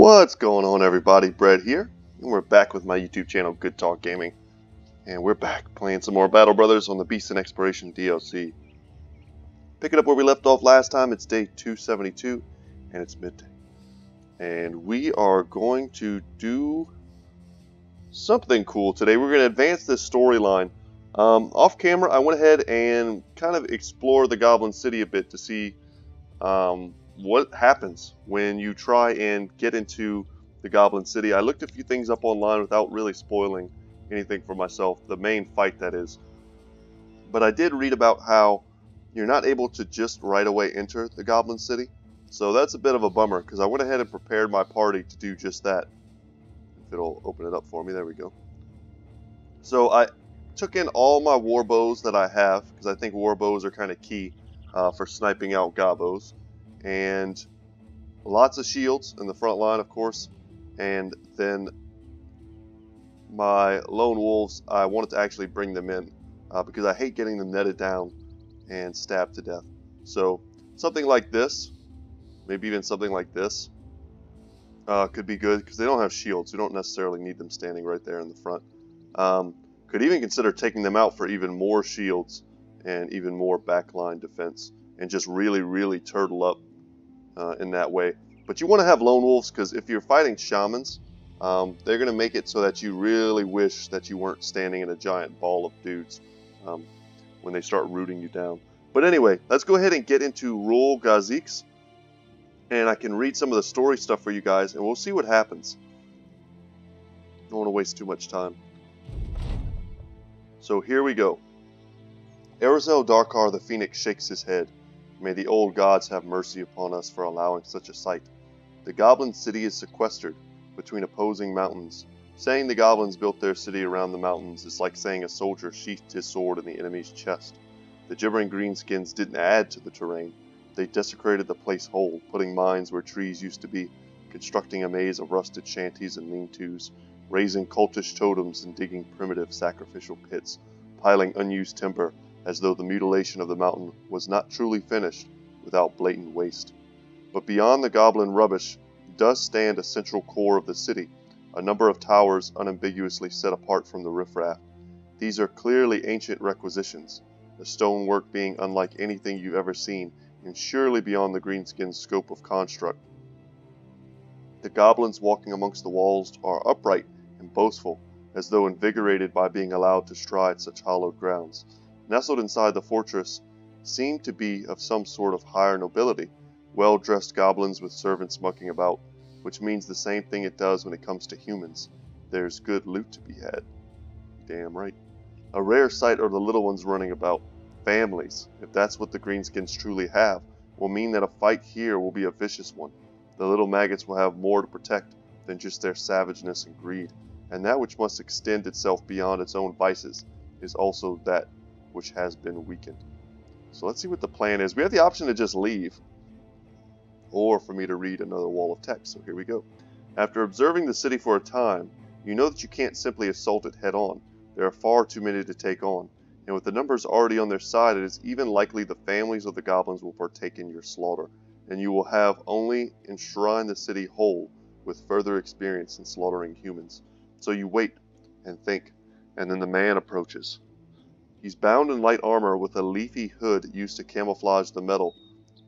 What's going on, everybody? Brett here, and we're back with my YouTube channel, Good Talk Gaming, and we're back playing some more Battle Brothers on the Beast and Exploration DLC. Picking up where we left off last time, it's day 272, and it's midday. And we are going to do something cool today. We're going to advance this storyline. Off camera, I went ahead and kind of explored the Goblin City a bit to see what happens when you try and get into the Goblin City. I looked a few things up online without really spoiling anything for myself, the main fight that is. But I did read about how you're not able to just right away enter the Goblin City. So that's a bit of a bummer, because I went ahead and prepared my party to do just that. If it'll open it up for me, there we go. So I took in all my war bows that I have, because I think war bows are kind of key for sniping out gobos. And lots of shields in the front line, of course, and then my lone wolves, I wanted to actually bring them in because I hate getting them netted down and stabbed to death. So something like this, maybe even something like this, could be good because they don't have shields. You don't necessarily need them standing right there in the front. Could even consider taking them out for even more shields and even more backline defense, and just really turtle up in that way. But you want to have lone wolves, because if you're fighting shamans, they're going to make it so that you really wish that you weren't standing in a giant ball of dudes when they start rooting you down. But anyway, let's go ahead and get into Rul Gazix, and I can read some of the story stuff for you guys, and we'll see what happens. Don't want to waste too much time. So here we go. Arizel Darkar the Phoenix shakes his head. May the old gods have mercy upon us for allowing such a sight. The Goblin City is sequestered between opposing mountains. Saying the goblins built their city around the mountains is like saying a soldier sheathed his sword in the enemy's chest. The gibbering greenskins didn't add to the terrain. They desecrated the place whole, putting mines where trees used to be, constructing a maze of rusted shanties and lean-tos, raising cultish totems and digging primitive sacrificial pits, piling unused timber, as though the mutilation of the mountain was not truly finished without blatant waste. But beyond the goblin rubbish does stand a central core of the city, a number of towers unambiguously set apart from the riffraff. These are clearly ancient requisitions, the stonework being unlike anything you've ever seen, and surely beyond the greenskin's scope of construct. The goblins walking amongst the walls are upright and boastful, as though invigorated by being allowed to stride such hallowed grounds. Nestled inside the fortress seem to be of some sort of higher nobility, well-dressed goblins with servants mucking about, which means the same thing it does when it comes to humans. There's good loot to be had. Damn right. A rare sight are the little ones running about. Families, if that's what the greenskins truly have, will mean that a fight here will be a vicious one. The little maggots will have more to protect than just their savageness and greed, and that which must extend itself beyond its own vices is also that which has been weakened. So let's see what the plan is. We have the option to just leave, or for me to read another wall of text. So here we go. After observing the city for a time, you know that you can't simply assault it head on. There are far too many to take on, and with the numbers already on their side, it is even likely the families of the goblins will partake in your slaughter, and you will have only enshrined the city whole with further experience in slaughtering humans. So you wait and think, and then the man approaches. He's bound in light armor with a leafy hood used to camouflage the metal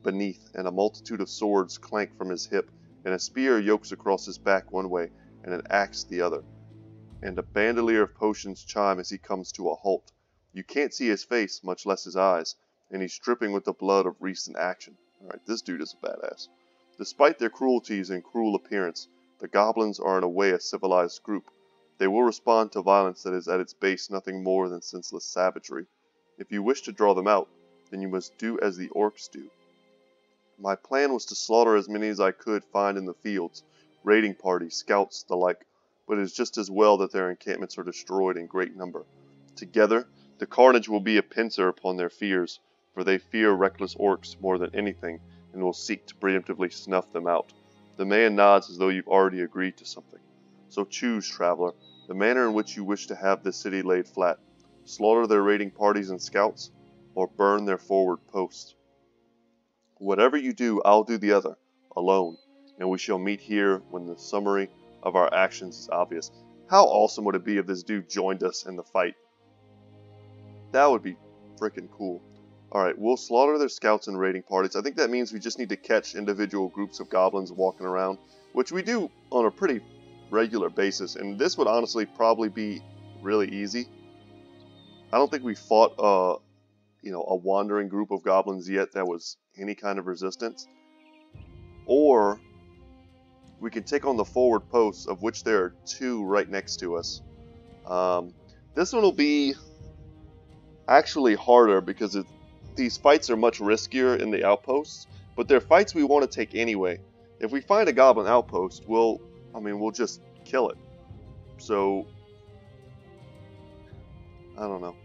beneath, and a multitude of swords clank from his hip, and a spear yokes across his back one way, and an axe the other. And a bandolier of potions chime as he comes to a halt. You can't see his face, much less his eyes, and he's dripping with the blood of recent action. Alright, this dude is a badass. Despite their cruelties and cruel appearance, the goblins are in a way a civilized group. They will respond to violence that is at its base nothing more than senseless savagery. If you wish to draw them out, then you must do as the orcs do. My plan was to slaughter as many as I could find in the fields, raiding parties, scouts, the like, but it is just as well that their encampments are destroyed in great number. Together, the carnage will be a pincer upon their fears, for they fear reckless orcs more than anything, and will seek to preemptively snuff them out. The man nods as though you've already agreed to something. So choose, traveler, the manner in which you wish to have this city laid flat. Slaughter their raiding parties and scouts, or burn their forward posts. Whatever you do, I'll do the other, alone. and we shall meet here when the summary of our actions is obvious. How awesome would it be if this dude joined us in the fight? That would be freaking cool. Alright, we'll slaughter their scouts and raiding parties. I think that means we just need to catch individual groups of goblins walking around, which we do on a pretty regular basis, and this would honestly probably be really easy. I don't think we fought a wandering group of goblins yet that was any kind of resistance. Or we can take on the forward posts, of which there are 2 right next to us. This one will be actually harder because these fights are much riskier in the outposts, but they're fights we want to take anyway. If we find a goblin outpost, we'll just kill it. So, I don't know.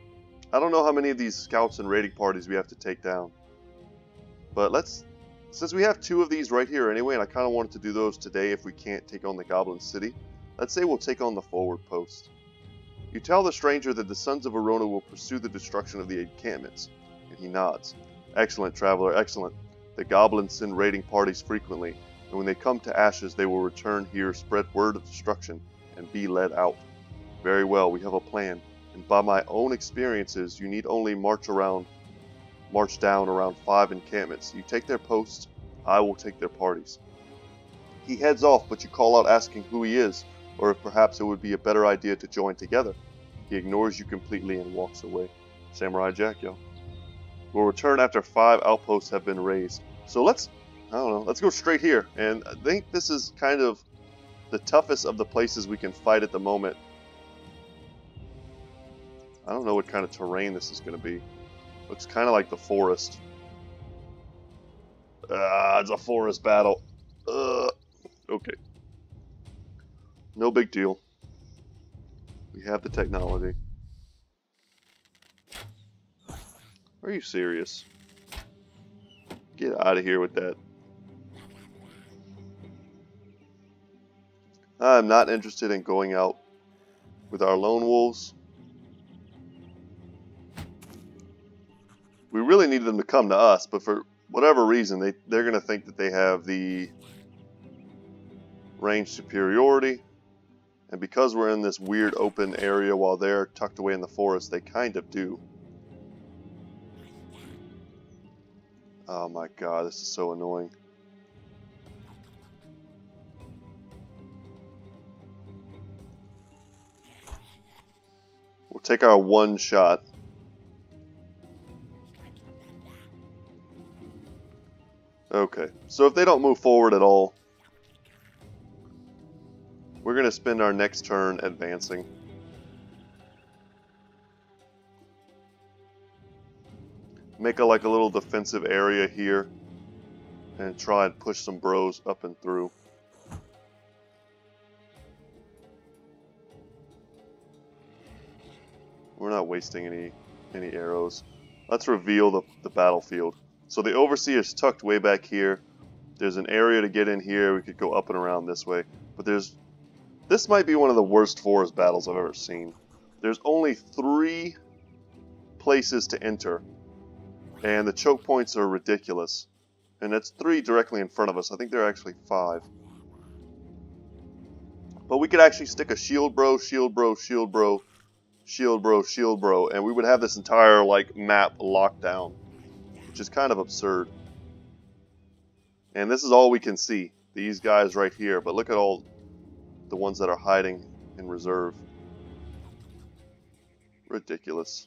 I don't know how many of these scouts and raiding parties we have to take down. But since we have 2 of these right here anyway, and I kind of wanted to do those today if we can't take on the Goblin City, let's say we'll take on the forward post. You tell the stranger that the sons of Arona will pursue the destruction of the encampments, and he nods. Excellent, traveler, excellent. The goblins send raiding parties frequently, and when they come to Ashes, they will return here, spread word of destruction, and be led out. Very well, we have a plan, and by my own experiences, you need only march down around 5 encampments. You take their posts, I will take their parties. He heads off, but you call out asking who he is, or if perhaps it would be a better idea to join together. He ignores you completely and walks away. Samurai Jack, yo. We'll return after 5 outposts have been raised. So let's go straight here. And I think this is kind of the toughest of the places we can fight at the moment. I don't know what kind of terrain this is going to be. Looks kind of like the forest. It's a forest battle. Okay. No big deal. We have the technology. Are you serious? Get out of here with that. I'm not interested in going out with our lone wolves. We really need them to come to us, but for whatever reason, they're going to think that they have the range superiority. And because we're in this weird open area while they're tucked away in the forest, they kind of do. Oh my god, this is so annoying. We'll take our 1 shot. Okay, so if they don't move forward at all, we're going to spend our next turn advancing. Make a little defensive area here and try and push some bros up and through. We're not wasting any arrows. Let's reveal the battlefield. So the Overseer's tucked way back here. There's an area to get in here. We could go up and around this way. But this might be one of the worst forest battles I've ever seen. There's only 3 places to enter. And the choke points are ridiculous. And that's 3 directly in front of us. I think there are actually 5. But we could actually stick a shield bro, shield bro, shield bro, shield bro, shield bro. And we would have this entire map locked down. Which is kind of absurd. And this is all we can see. These guys right here. But look at all the ones that are hiding in reserve. Ridiculous.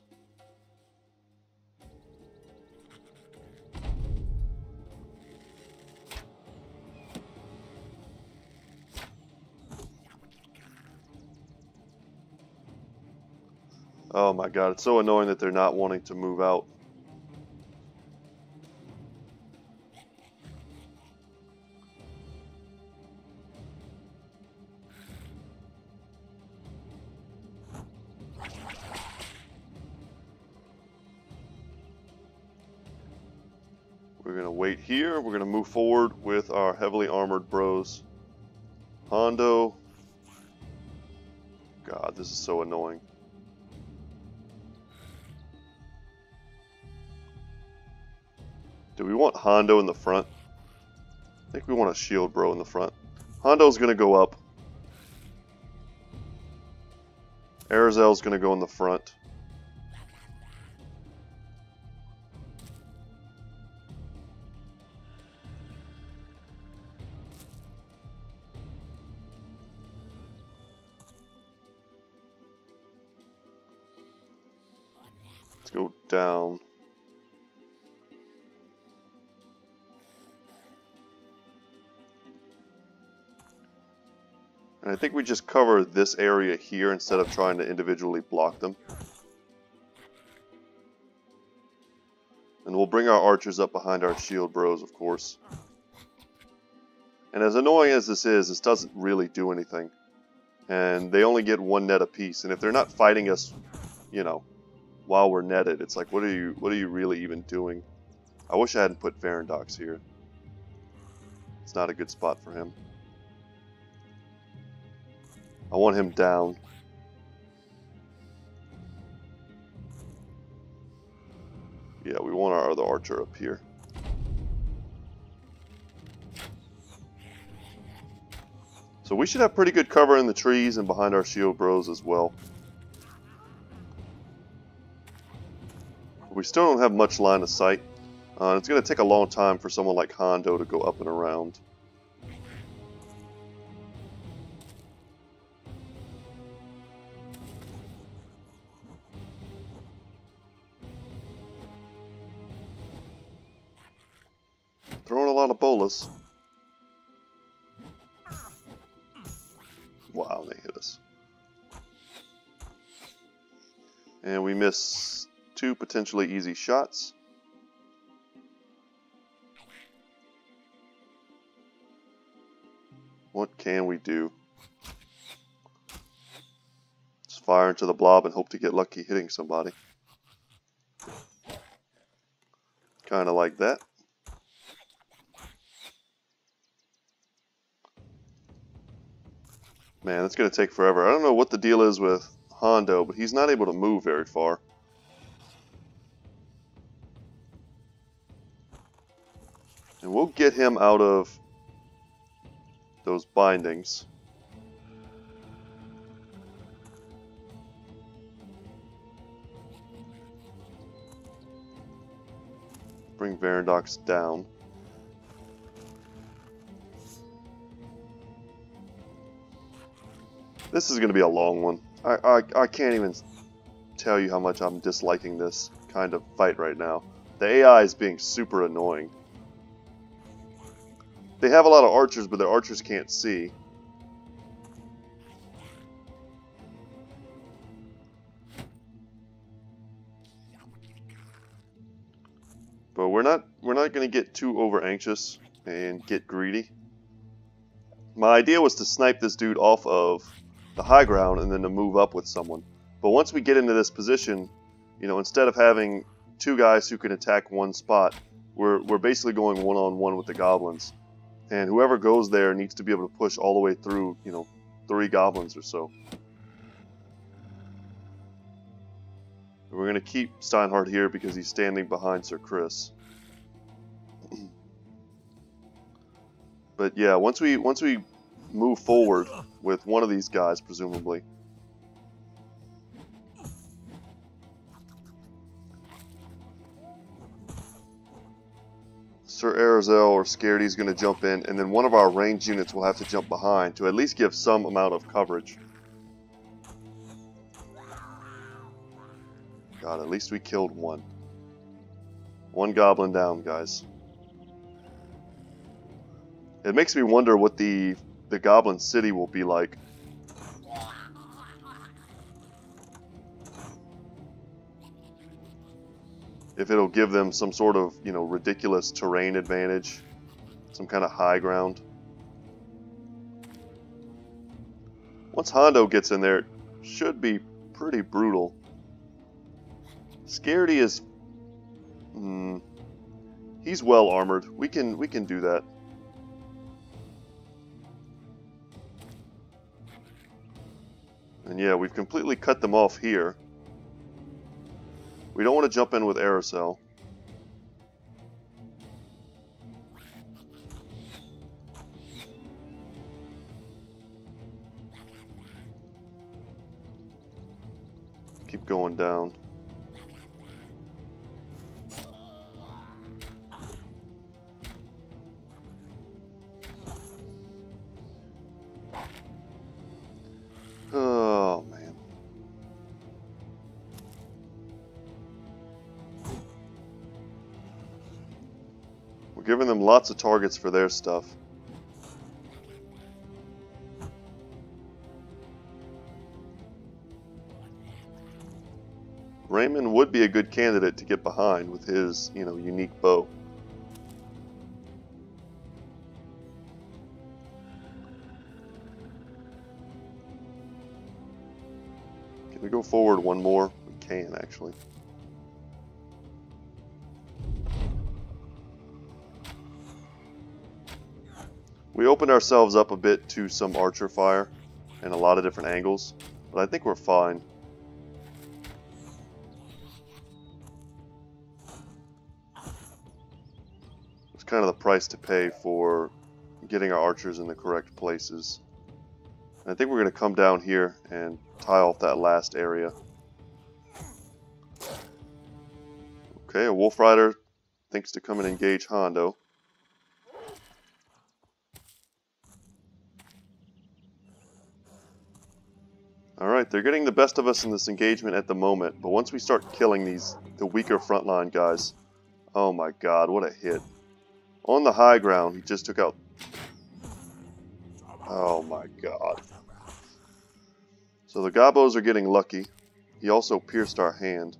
Oh my god, it's so annoying that they're not wanting to move out. We're going to wait here. We're going to move forward with our heavily armored bros. Hondo. God, this is so annoying. Do we want Hondo in the front? think we want a shield bro in the front. Hondo's going to go up. Arazel's going to go in the front. Let's go down. And I think we just cover this area here instead of trying to individually block them. And we'll bring our archers up behind our shield bros, of course. And as annoying as this is, this doesn't really do anything. And they only get one net apiece. And if they're not fighting us, you know, while we're netted, it's like, what are you really even doing? I wish I hadn't put Varandox here. It's not a good spot for him. I want him down. Yeah, we want our other archer up here. So we should have pretty good cover in the trees and behind our shield bros as well. We still don't have much line of sight. It's going to take a long time for someone like Hondo to go up and around. Throwing a lot of bolas. Wow, they hit us. And we miss 2 potentially easy shots. What can we do? Just fire into the blob and hope to get lucky hitting somebody. Kind of like that. Man, that's going to take forever. I don't know what the deal is with Hondo, but he's not able to move very far. And we'll get him out of those bindings. Bring Varandox down. This is going to be a long one. I can't even tell you how much I'm disliking this kind of fight right now. The AI is being super annoying. They have a lot of archers, but their archers can't see. But we're not going to get too over anxious and get greedy. My idea was to snipe this dude off of the high ground and then to move up with someone. But once we get into this position, you know, instead of having 2 guys who can attack one spot, we're basically going one-on-one with the goblins. And whoever goes there needs to be able to push all the way through, you know, 3 goblins or so. We're going to keep Steinhardt here because he's standing behind Sir Chris. But yeah, once we move forward with one of these guys, presumably. Sir Arazel or Scaredy's going to jump in, and then one of our ranged units will have to jump behind to at least give some amount of coverage. God, at least we killed one. One goblin down, guys. It makes me wonder what the Goblin City will be like. If it'll give them some sort of, you know, ridiculous terrain advantage. Some kind of high ground. Once Hondo gets in there, it should be pretty brutal. Scaredy is... he's well armored. We can do that. And yeah, we've completely cut them off here. We don't want to jump in with Aerosol. keep going down. Oh, man. We're giving them lots of targets for their stuff. Raymond would be a good candidate to get behind with his, unique bow. Can we go forward one more? We can, actually. We opened ourselves up a bit to some archer fire and a lot of different angles, but I think we're fine. It's kind of the price to pay for getting our archers in the correct places. And I think we're going to come down here and tie off that last area. Okay, a Wolf Rider thinks to come and engage Hondo. Alright, they're getting the best of us in this engagement at the moment, but once we start killing the weaker frontline guys, oh my god, what a hit. On the high ground, he just took out... Oh my god. So the Gobos are getting lucky. He also pierced our hand.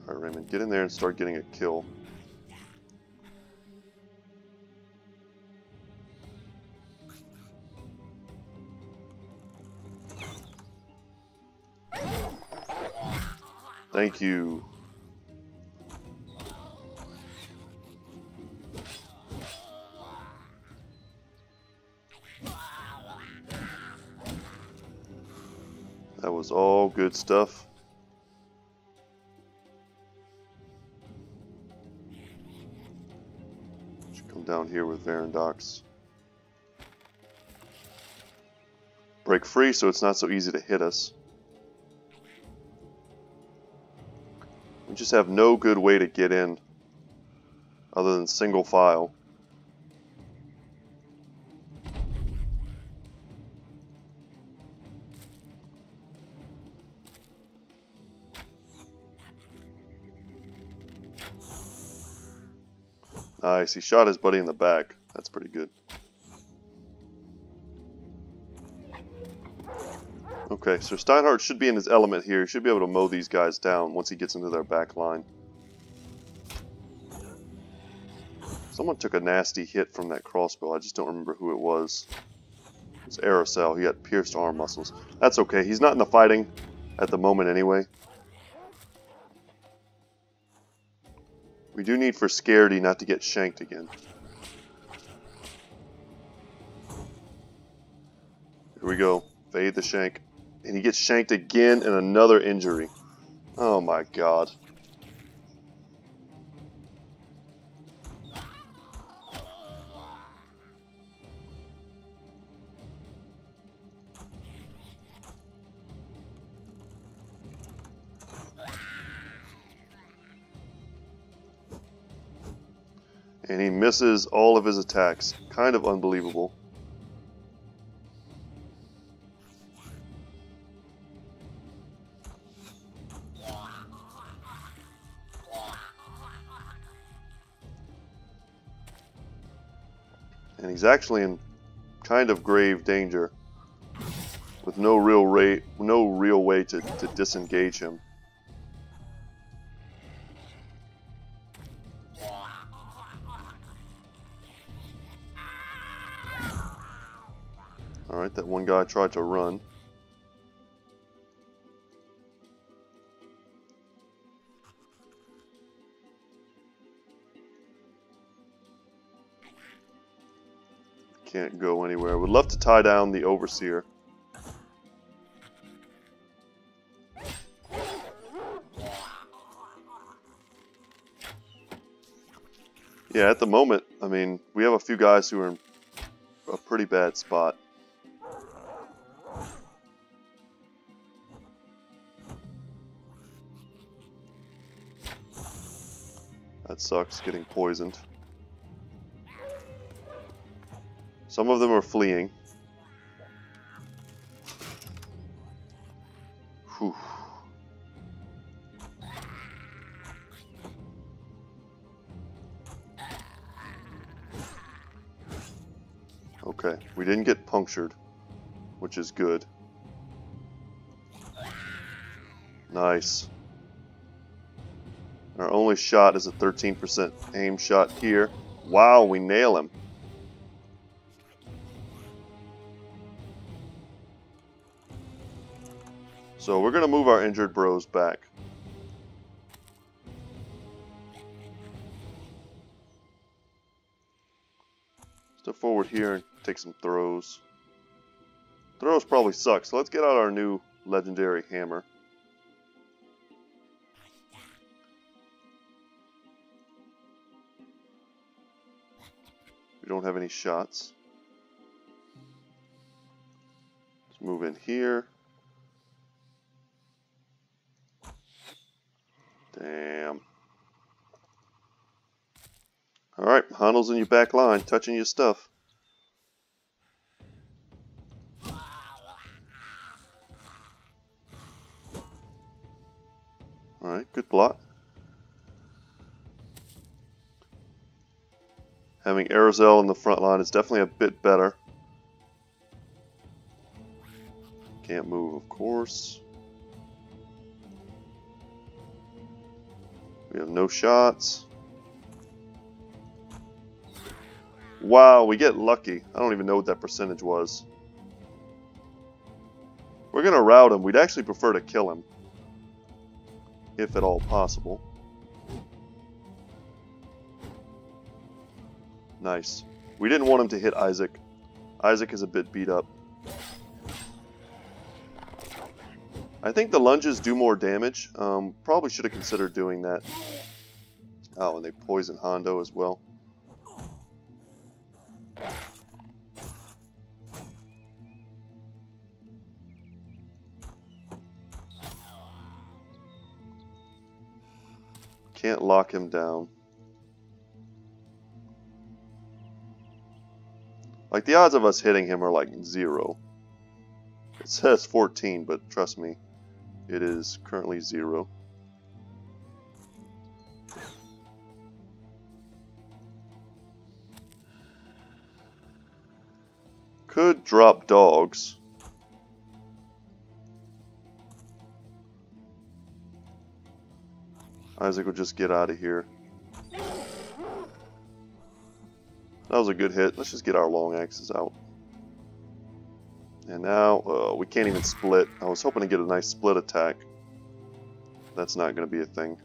Alright, Raymond, get in there and start getting a kill. Thank you. That was all good stuff. Should come down here with Varandox. Break free so it's not so easy to hit us. We just have no good way to get in other than single file. Nice, he shot his buddy in the back. That's pretty good. Okay, so Steinhardt should be in his element here. He should be able to mow these guys down once he gets into their back line. Someone took a nasty hit from that crossbow. I just don't remember who it was. It was Aerosel. He had pierced arm muscles. That's okay. He's not in the fighting at the moment anyway. We do need for Scaredy not to get shanked again. Here we go. Fade the shank. And he gets shanked again and another injury. Oh my god. And he misses all of his attacks. Kind of unbelievable. And he's actually in kind of grave danger with no real way to disengage him. Alright, that one guy tried to run. Can't go anywhere. Would love to tie down the Overseer. Yeah, at the moment, I mean, we have a few guys who are in a pretty bad spot. That sucks, getting poisoned. Some of them are fleeing. Whew. Okay, we didn't get punctured, which is good. Nice. Our only shot is a 13% aim shot here. Wow, we nail him. So we're going to move our injured bros back. Step forward here and take some throws. Throws probably suck, so let's get out our new legendary hammer. We don't have any shots. Let's move in here. Damn. Alright, Handel's in your back line, touching your stuff. Alright, good block. Having Aerozel in the front line is definitely a bit better. Can't move, of course. We have no shots. Wow, we get lucky. I don't even know what that percentage was. We're going to rout him. We'd actually prefer to kill him, if at all possible. Nice. We didn't want him to hit Isaac. Isaac is a bit beat up. I think the lunges do more damage. Probably should have considered doing that. Oh, and they poison Hondo as well. Can't lock him down. Like, the odds of us hitting him are like 0. It says 14, but trust me, it is currently 0. Could drop dogs. Isaac will just get out of here. That was a good hit. Let's just get our long axes out. And now, we can't even split. I was hoping to get a nice split attack. That's not going to be a thing.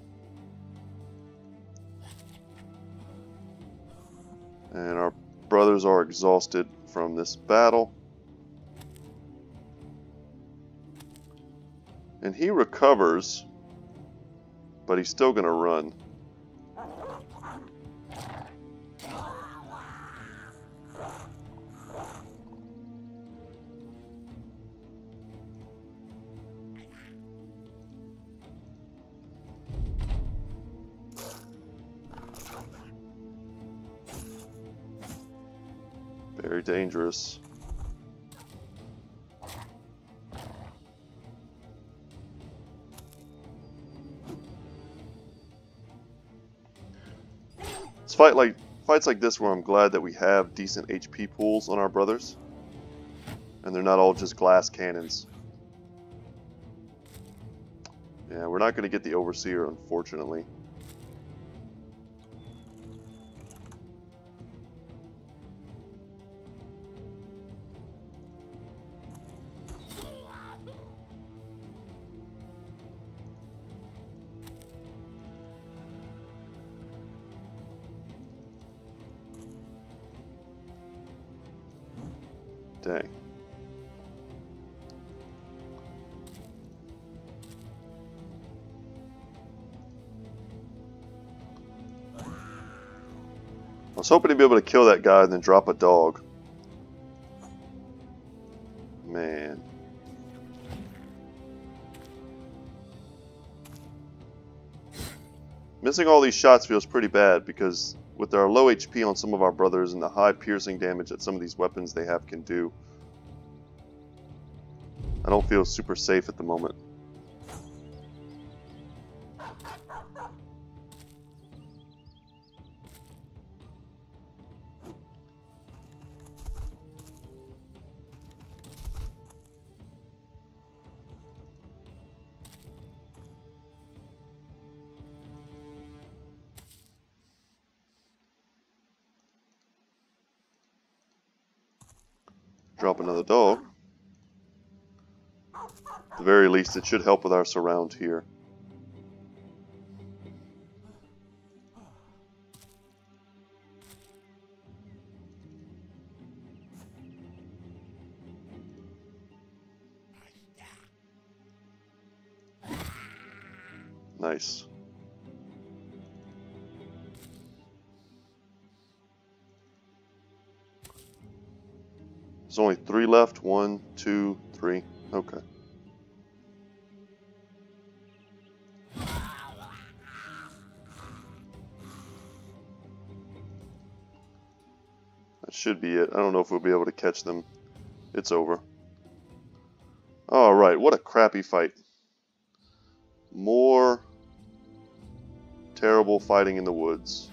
And our brothers are exhausted from this battle. And he recovers, but he's still going to run. Very dangerous. It's fights like this where I'm glad that we have decent HP pools on our brothers. And they're not all just glass cannons. Yeah, we're not going to get the Overseer, unfortunately. Dang. was hoping to be able to kill that guy and then drop a dog. Man. Missing all these shots feels pretty bad because with our low HP on some of our brothers and the high piercing damage that some of these weapons they have can do, I don't feel super safe at the moment. Drop another dog. At the very least, it should help with our surround here. Nice. There's only 3 left. 1, 2, 3. Okay. That should be it. I don't know if we'll be able to catch them. It's over. Alright, what a crappy fight. More terrible fighting in the woods.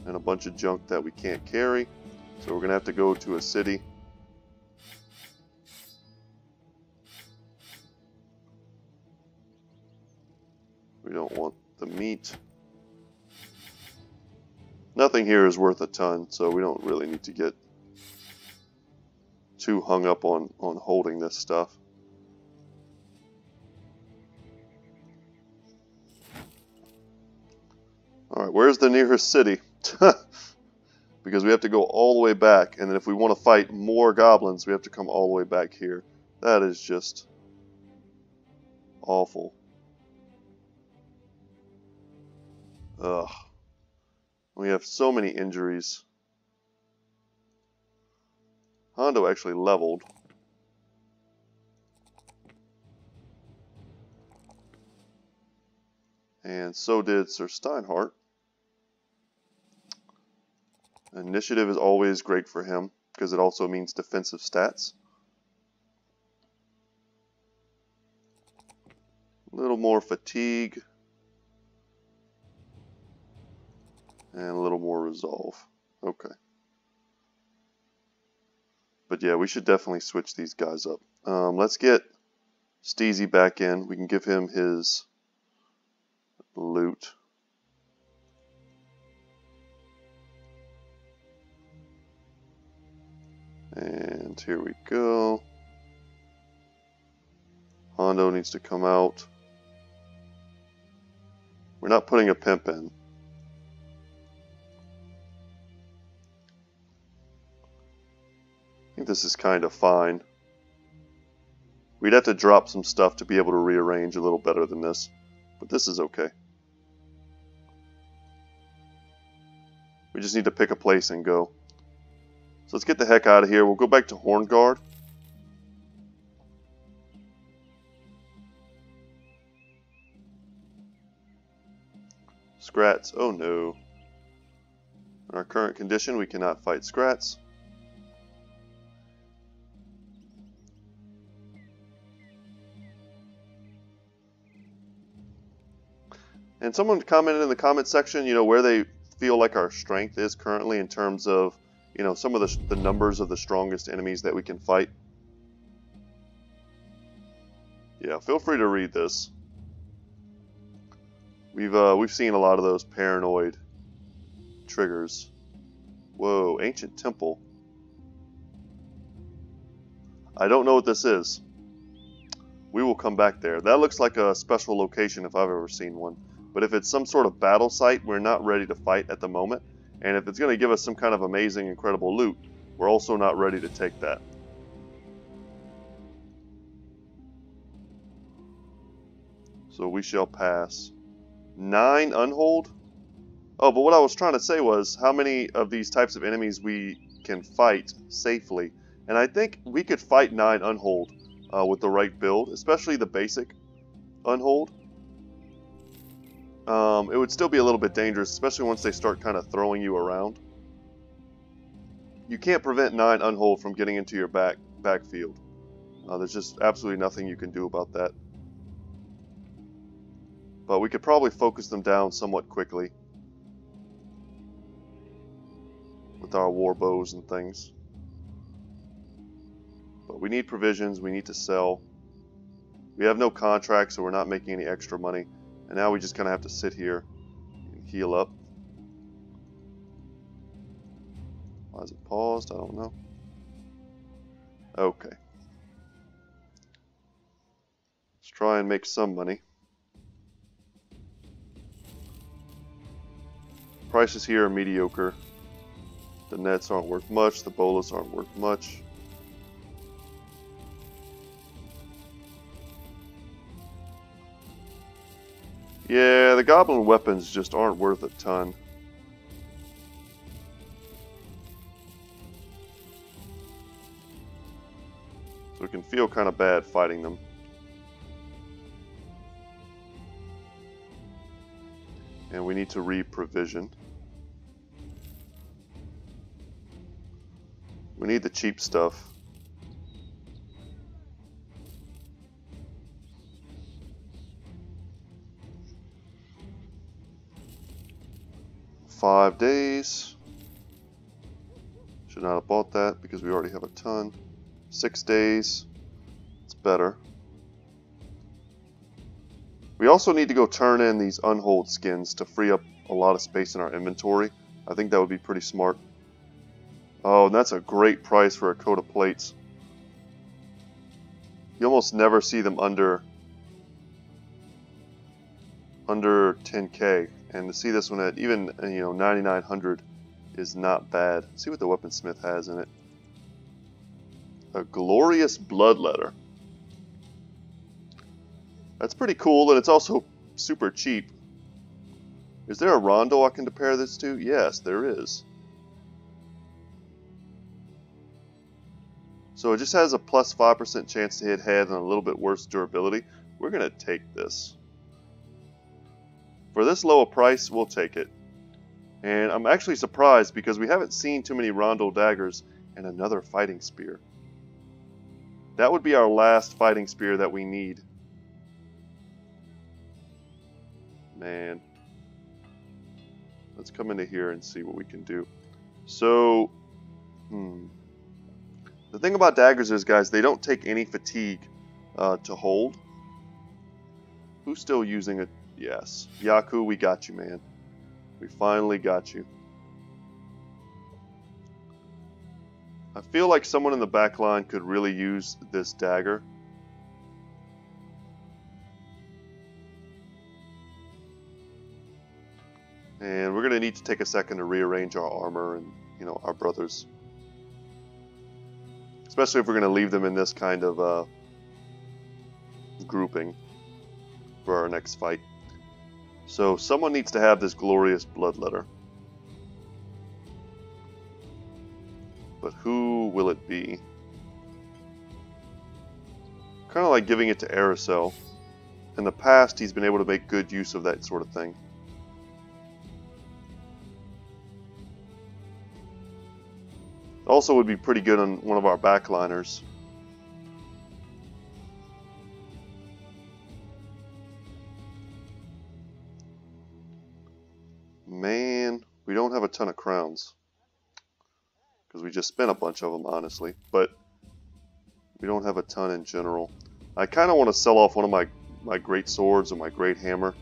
And a bunch of junk that we can't carry. So we're going to have to go to a city. We don't want the meat. Nothing here is worth a ton, so we don't really need to get too hung up on holding this stuff. Alright, where's the nearest city? Because we have to go all the way back, and then if we want to fight more goblins, we have to come all the way back here. That is just awful. Ugh. We have so many injuries. Hondo actually leveled. And so did Sir Steinhardt. Initiative is always great for him, because it also means defensive stats. A little more fatigue. And a little more resolve. Okay. But yeah, we should definitely switch these guys up. Let's get Steezy back in. We can give him his loot. And here we go. Hondo needs to come out. We're not putting a pimp in. I think this is kind of fine. We'd have to drop some stuff to be able to rearrange a little better than this, but this is okay. We just need to pick a place and go. So let's get the heck out of here. We'll go back to Hornguard. Scrats. Oh no. In our current condition, we cannot fight Scrats. And someone commented in the comment section, you know, where they feel like our strength is currently in terms of, you know, some of the numbers of the strongest enemies that we can fight. Yeah, feel free to read this. We've seen a lot of those paranoid triggers. Whoa, ancient temple. I don't know what this is. We will come back there. That looks like a special location if I've ever seen one. But if it's some sort of battle site, we're not ready to fight at the moment. And if it's going to give us some kind of amazing, incredible loot, we're also not ready to take that. So we shall pass. 9 unhold? Oh, but what I was trying to say was how many of these types of enemies we can fight safely. And I think we could fight 9 Unhold with the right build, especially the basic Unhold. It would still be a little bit dangerous, especially once they start kind of throwing you around. You can't prevent 9 Unhold from getting into your backfield. There's just absolutely nothing you can do about that. But we could probably focus them down somewhat quickly with our war bows and things. But we need provisions, we need to sell. We have no contract, so we're not making any extra money. And now we just kind of have to sit here and heal up. Why is it paused? I don't know. Okay. Let's try and make some money. Prices here are mediocre. The nets aren't worth much. The bolas aren't worth much. Yeah, the goblin weapons just aren't worth a ton. So it can feel kind of bad fighting them. And we need to re-provision. We need the cheap stuff. $5 days. Should not have bought that because we already have a ton. 6 days. It's better. We also need to go turn in these Unhold skins to free up a lot of space in our inventory. I think that would be pretty smart. Oh, and that's a great price for a coat of plates. You almost never see them under 10k, and to see this one at even 9,900 is not bad. Let's see what the weaponsmith has in it. A glorious bloodletter. That's pretty cool, and it's also super cheap. Is there a rondo I can compare this to? Yes, there is. So it just has a plus 5% chance to hit head and a little bit worse durability. We're going to take this. For this low a price, we'll take it. And I'm actually surprised because we haven't seen too many rondo daggers and another fighting spear. That would be our last fighting spear that we need. Man. Let's come into here and see what we can do. So, the thing about daggers is, guys, they don't take any fatigue to hold. Who's still using it? Yes. Yaku, we got you, man. We finally got you. I feel like someone in the back line could really use this dagger. And we're going to need to take a second to rearrange our armor and, our brothers. Especially if we're going to leave them in this kind of grouping for our next fight. So someone needs to have this glorious bloodletter. But who will it be? Kind of like giving it to Aracel. In the past, he's been able to make good use of that sort of thing. Also would be pretty good on one of our backliners. Man, we don't have a ton of crowns. Because we just spent a bunch of them, honestly. But we don't have a ton in general. I kind of want to sell off one of my great swords or my great hammer.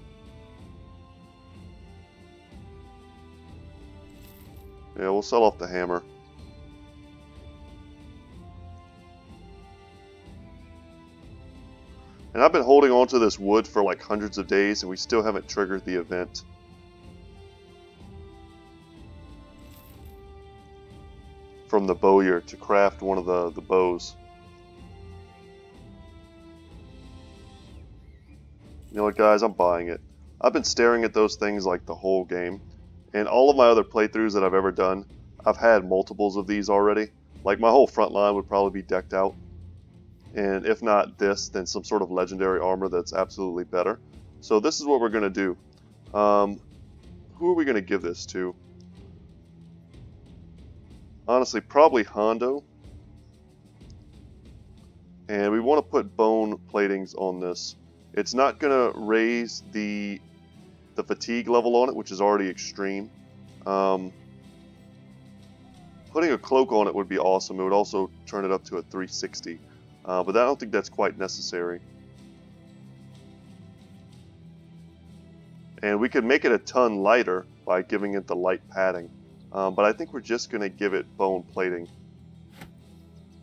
Yeah, we'll sell off the hammer. And I've been holding on to this wood for like hundreds of days, and we still haven't triggered the event. From the bowyer to craft one of the bows. You know what, guys? I'm buying it. I've been staring at those things like the whole game. And all of my other playthroughs that I've ever done, I've had multiples of these already. Like my whole front line would probably be decked out. And if not this, then some sort of legendary armor that's absolutely better. So this is what we're going to do. Who are we going to give this to? Honestly, probably Hondo. And we want to put bone platings on this. It's not going to raise the fatigue level on it, which is already extreme. Putting a cloak on it would be awesome. It would also turn it up to a 360. But I don't think that's quite necessary. And we could make it a ton lighter by giving it the light padding. But I think we're just going to give it bone plating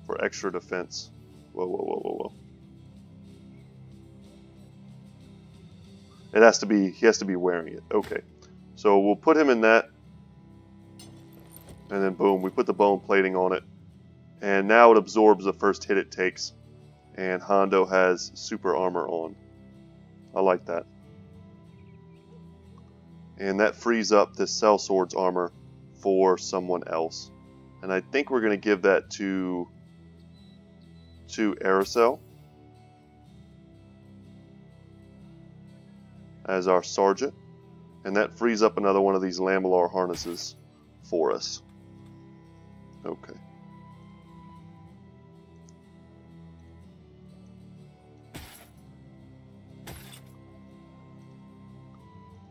for extra defense. Whoa, whoa, whoa, whoa, whoa. It has to be, he has to be wearing it. Okay. So we'll put him in that. And then boom, we put the bone plating on it. And now it absorbs the first hit it takes. And Hondo has super armor on. I like that. And that frees up this sellsword's armor for someone else. And I think we're going to give that to Aracel as our sergeant. And that frees up another one of these lamellar harnesses for us. Okay.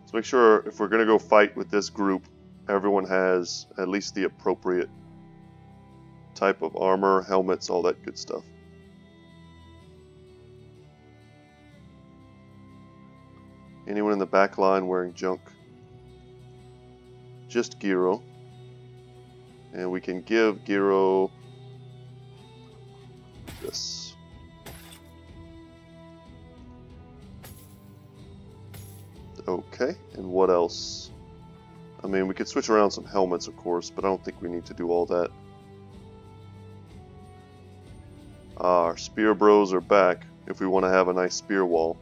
Let's make sure if we're going to go fight with this group, everyone has at least the appropriate type of armor, helmets, all that good stuff. Anyone in the back line wearing junk? Just Giro. And we can give Giro this. Okay, and what else? I mean, we could switch around some helmets, of course, but I don't think we need to do all that. Our spear bros are back if we want to have a nice spear wall.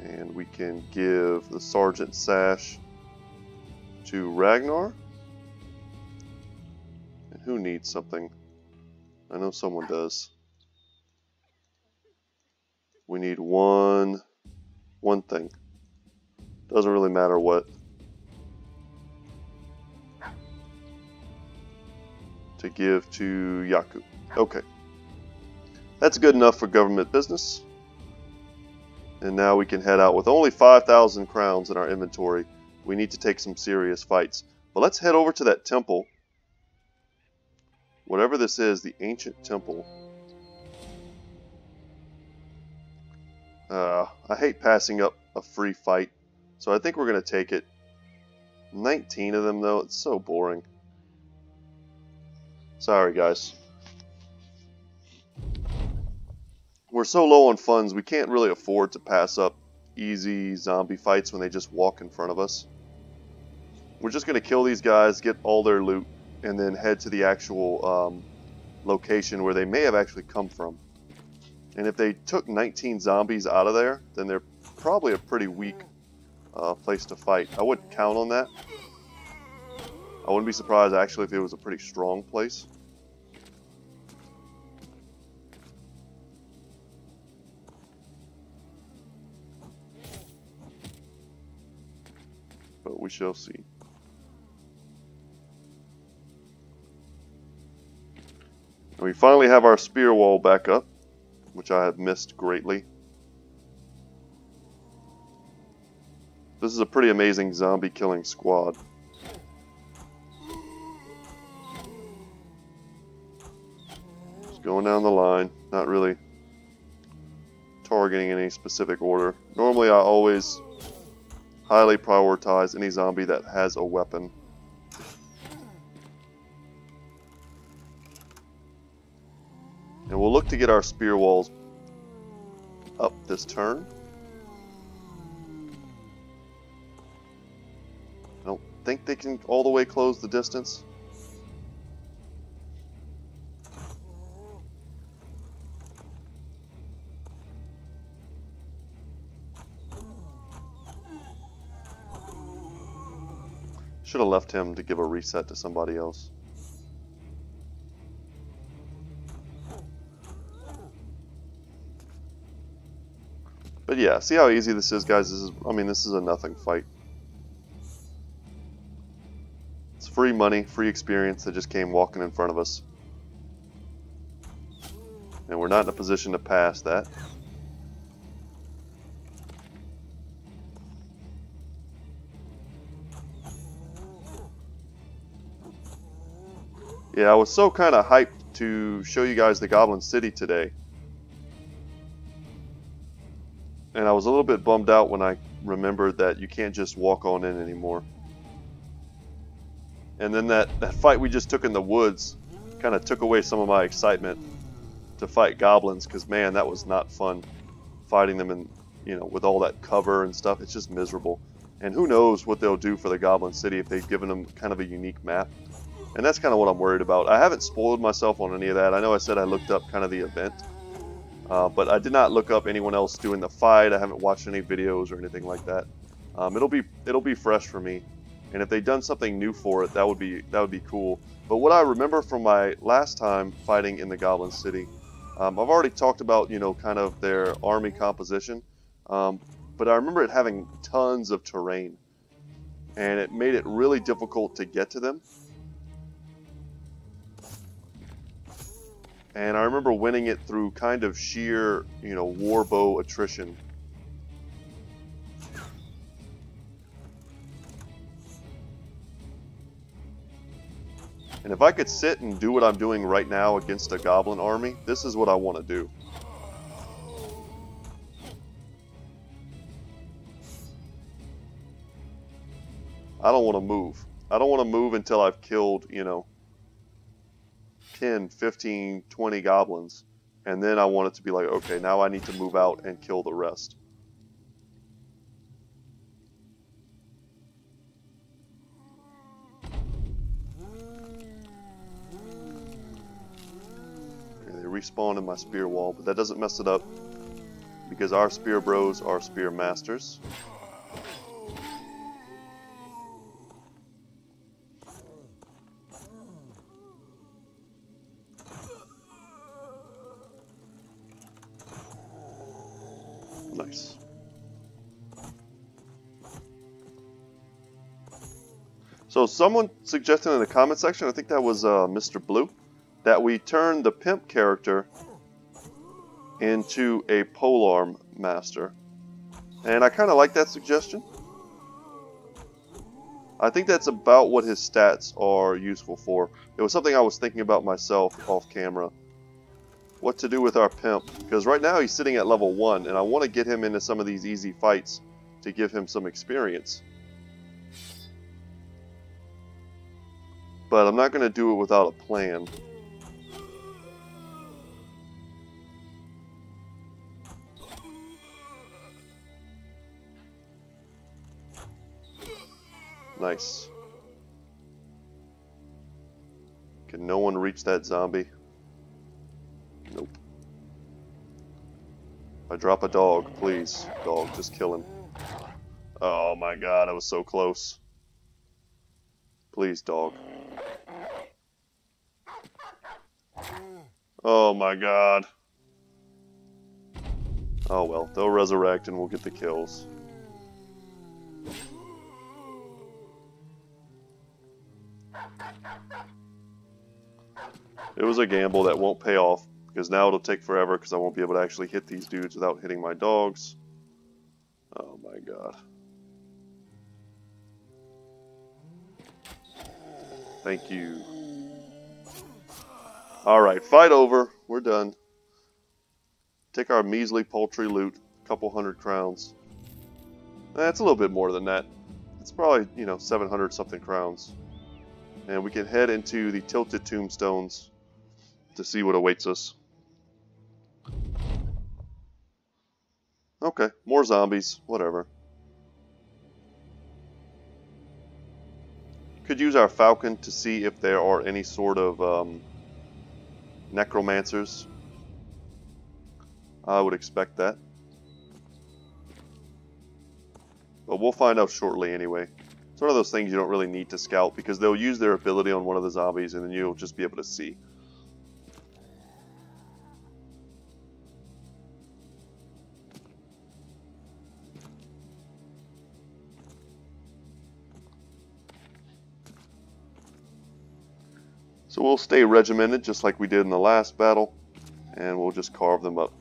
And we can give the Sergeant Sash to Ragnar. And who needs something? I know someone does. We need one thing. Doesn't really matter what. To give to Yaku. Okay. That's good enough for government business. And now we can head out with only 5,000 crowns in our inventory. We need to take some serious fights. But let's head over to that temple. Whatever this is, the ancient temple. I hate passing up a free fight. So I think we're going to take it. 19 of them though, it's so boring. Sorry guys. We're so low on funds, we can't really afford to pass up easy zombie fights when they just walk in front of us. We're just going to kill these guys, get all their loot, and then head to the actual location where they may have actually come from. And if they took 19 zombies out of there, then they're probably a pretty weak place to fight. I wouldn't count on that. I wouldn't be surprised actually if it was a pretty strong place. But we shall see. And we finally have our spear wall back up, which I have missed greatly. This is a pretty amazing zombie killing squad. Just going down the line, not really targeting any specific order. Normally I always highly prioritize any zombie that has a weapon. And we'll look to get our spear walls up this turn. I don't think they can all the way close the distance. Should have left him to give a reset to somebody else. But yeah, see how easy this is, guys? This is a nothing fight. It's free money, free experience that just came walking in front of us. And we're not in a position to pass that. Yeah, I was so kind of hyped to show you guys the Goblin City today. And I was a little bit bummed out when I remembered that you can't just walk on in anymore. And then that fight we just took in the woods kind of took away some of my excitement to fight goblins, because man, that was not fun fighting them, and with all that cover and stuff. It's just miserable. And who knows what they'll do for the Goblin City if they've given them kind of a unique map. And that's kind of what I'm worried about. I haven't spoiled myself on any of that. I know I said I looked up kind of the event, but I did not look up anyone else doing the fight. I haven't watched any videos or anything like that. It'll be fresh for me. And if they'd done something new for it, that would be cool. But what I remember from my last time fighting in the Goblin City, I've already talked about kind of their army composition, but I remember it having tons of terrain, and it made it really difficult to get to them. And I remember winning it through kind of sheer, warbow attrition. And if I could sit and do what I'm doing right now against a goblin army, this is what I want to do. I don't want to move. I don't want to move until I've killed, 10, 15, 20 goblins. And then I want it to be like, okay, now I need to move out and kill the rest. Respawn in my spear wall, but that doesn't mess it up because our spear bros are spear masters. Nice. So someone suggested in the comment section, I think that was Mr. Blue, that we turn the pimp character into a polearm master. And I kind of like that suggestion. I think that's about what his stats are useful for. It was something I was thinking about myself off camera. What to do with our pimp. Because right now he's sitting at level 1, and I want to get him into some of these easy fights to give him some experience. But I'm not going to do it without a plan. Nice. Can no one reach that zombie? Nope. I drop a dog, please. Dog, just kill him. Oh my god, I was so close. Please, dog. Oh my god. Oh well, they'll resurrect and we'll get the kills. It was a gamble that won't pay off, because now it'll take forever because I won't be able to actually hit these dudes without hitting my dogs. Oh my god. Thank you. Alright, fight over. We're done. Take our measly paltry loot, a couple hundred crowns. That's a little bit more than that. It's probably, 700 something crowns. And we can head into the Tilted Tombstones to see what awaits us. Okay, more zombies, whatever. Could use our falcon to see if there are any sort of necromancers. I would expect that. But we'll find out shortly anyway. It's one of those things you don't really need to scout because they'll use their ability on one of the zombies and then you'll just be able to see. So we'll stay regimented just like we did in the last battle, and we'll just carve them up.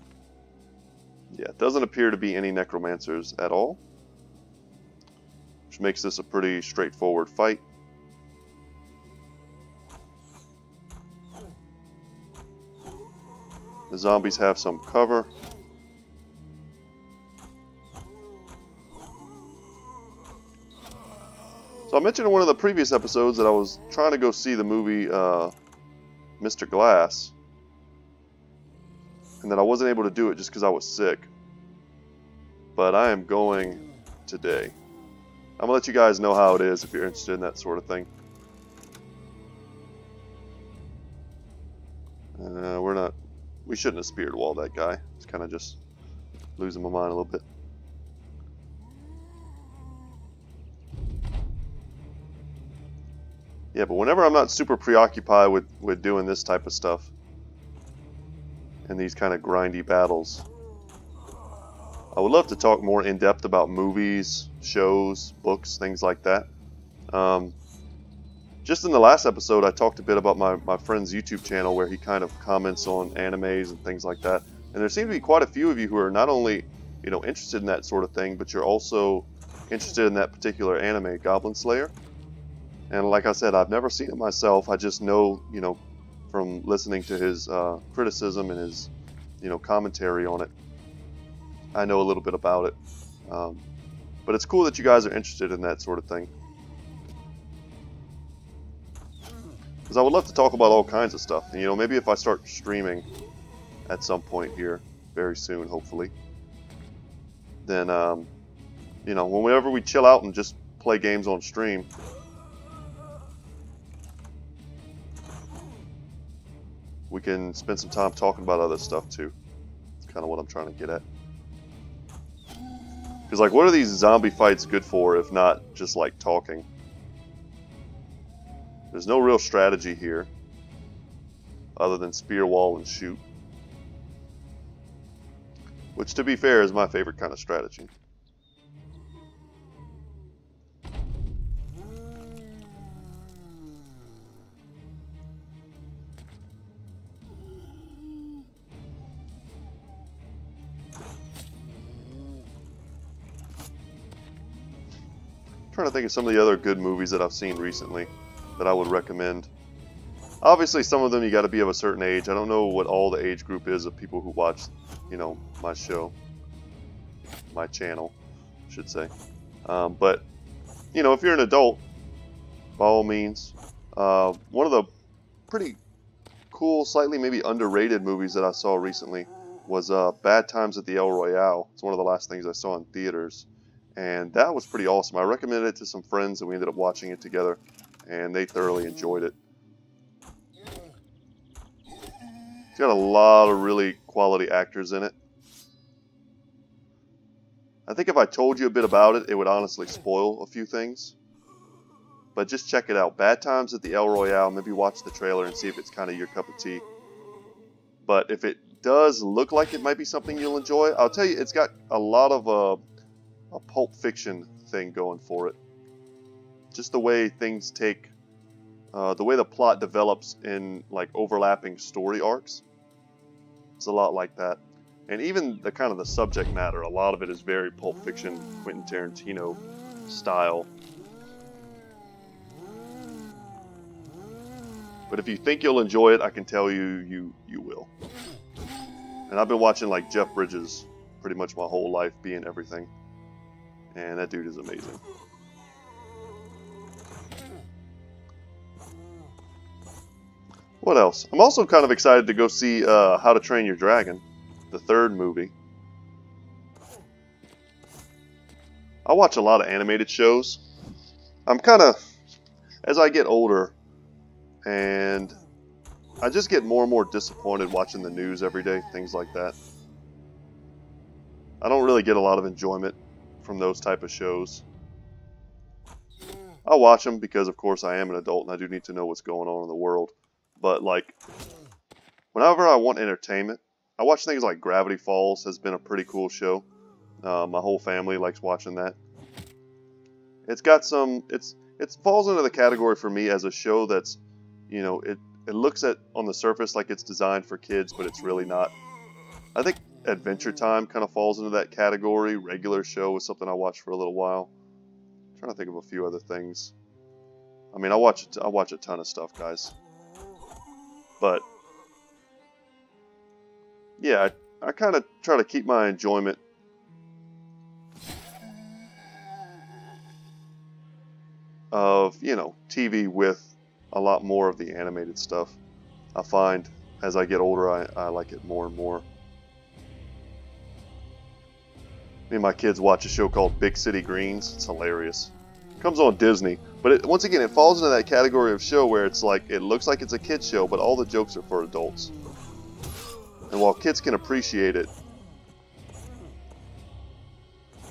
Yeah, it doesn't appear to be any necromancers at all, which makes this a pretty straightforward fight. The zombies have some cover. So I mentioned in one of the previous episodes that I was trying to go see the movie Mr. Glass, and that I wasn't able to do it just because I was sick. But I am going today. I'm going to let you guys know how it is if you're interested in that sort of thing. We shouldn't have speared walled that guy. It's kind of just losing my mind a little bit. Yeah, but whenever I'm not super preoccupied with doing this type of stuff and these kind of grindy battles, I would love to talk more in depth about movies, shows, books, things like that. Just in the last episode, I talked a bit about my friend's YouTube channel where he kind of comments on animes and things like that. And there seem to be quite a few of you who are not only, you know, interested in that sort of thing, but you're also interested in that particular anime, Goblin Slayer. And like I said, I've never seen it myself. I just know, you know, from listening to his criticism and his, you know, commentary on it, I know a little bit about it. But it's cool that you guys are interested in that sort of thing. Because I would love to talk about all kinds of stuff. And, you know, maybe if I start streaming at some point here, very soon, hopefully, then, you know, whenever we chill out and just play games on stream, we can spend some time talking about other stuff too. That's kind of what I'm trying to get at. Because, like, what are these zombie fights good for if not just, like, talking? There's no real strategy here other than spear, wall, and shoot. Which, to be fair, is my favorite kind of strategy. Trying to think of some of the other good movies that I've seen recently that I would recommend. Obviously, some of them you got to be of a certain age. I don't know what all the age group is of people who watch, you know, my show, my channel, I should say. But you know, if you're an adult, by all means, one of the pretty cool, slightly maybe underrated movies that I saw recently was Bad Times at the El Royale. It's one of the last things I saw in theaters. And that was pretty awesome. I recommended it to some friends, and we ended up watching it together, and they thoroughly enjoyed it. It's got a lot of really quality actors in it. I think if I told you a bit about it, it would honestly spoil a few things. But just check it out. Bad Times at the El Royale. Maybe watch the trailer and see if it's kind of your cup of tea. But if it does look like it might be something you'll enjoy, I'll tell you, it's got a lot of a Pulp Fiction thing going for it. Just the way things take, the way the plot develops in like overlapping story arcs. It's a lot like that. And even the kind of the subject matter, a lot of it is very Pulp Fiction, Quentin Tarantino style. But if you think you'll enjoy it, I can tell you, you will. And I've been watching like Jeff Bridges pretty much my whole life, being everything. And that dude is amazing. What else? I'm also kind of excited to go see How to Train Your Dragon, the third movie. I watch a lot of animated shows. I'm kind of, as I get older, and I just get more and more disappointed watching the news every day, things like that. I don't really get a lot of enjoyment from those type of shows. I watch them because, of course, I am an adult and I do need to know what's going on in the world. But, like, whenever I want entertainment, I watch things like Gravity Falls has been a pretty cool show. My whole family likes watching that. It's got some, it falls into the category for me as a show that's, you know, it looks at on the surface like it's designed for kids, but it's really not. I think Adventure Time kind of falls into that category. Regular Show is something I watched for a little while. I'm trying to think of a few other things. I mean, I watch a ton of stuff, guys. But yeah, I kind of try to keep my enjoyment of, you know, TV with a lot more of the animated stuff. I find as I get older, I like it more and more. Me and my kids watch a show called Big City Greens. It's hilarious. It comes on Disney, but once again, it falls into that category of show where it's like, it looks like it's a kid's show, but all the jokes are for adults. And while kids can appreciate it,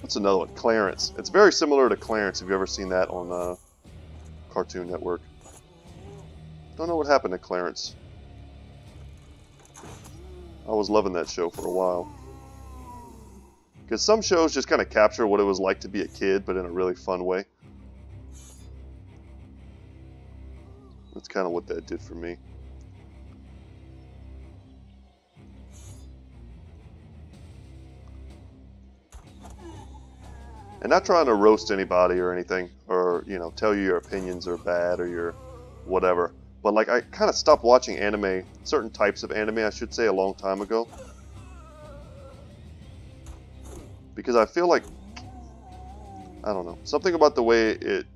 what's another one? Clarence. It's very similar to Clarence. Have you ever seen that on Cartoon Network? Don't know what happened to Clarence. I was loving that show for a while. Because some shows just kind of capture what it was like to be a kid, but in a really fun way. That's kind of what that did for me. And not trying to roast anybody or anything, or, you know, tell you your opinions are bad or your whatever. But, like, I kind of stopped watching anime, certain types of anime, I should say, a long time ago. Because I feel like, I don't know, something about the way it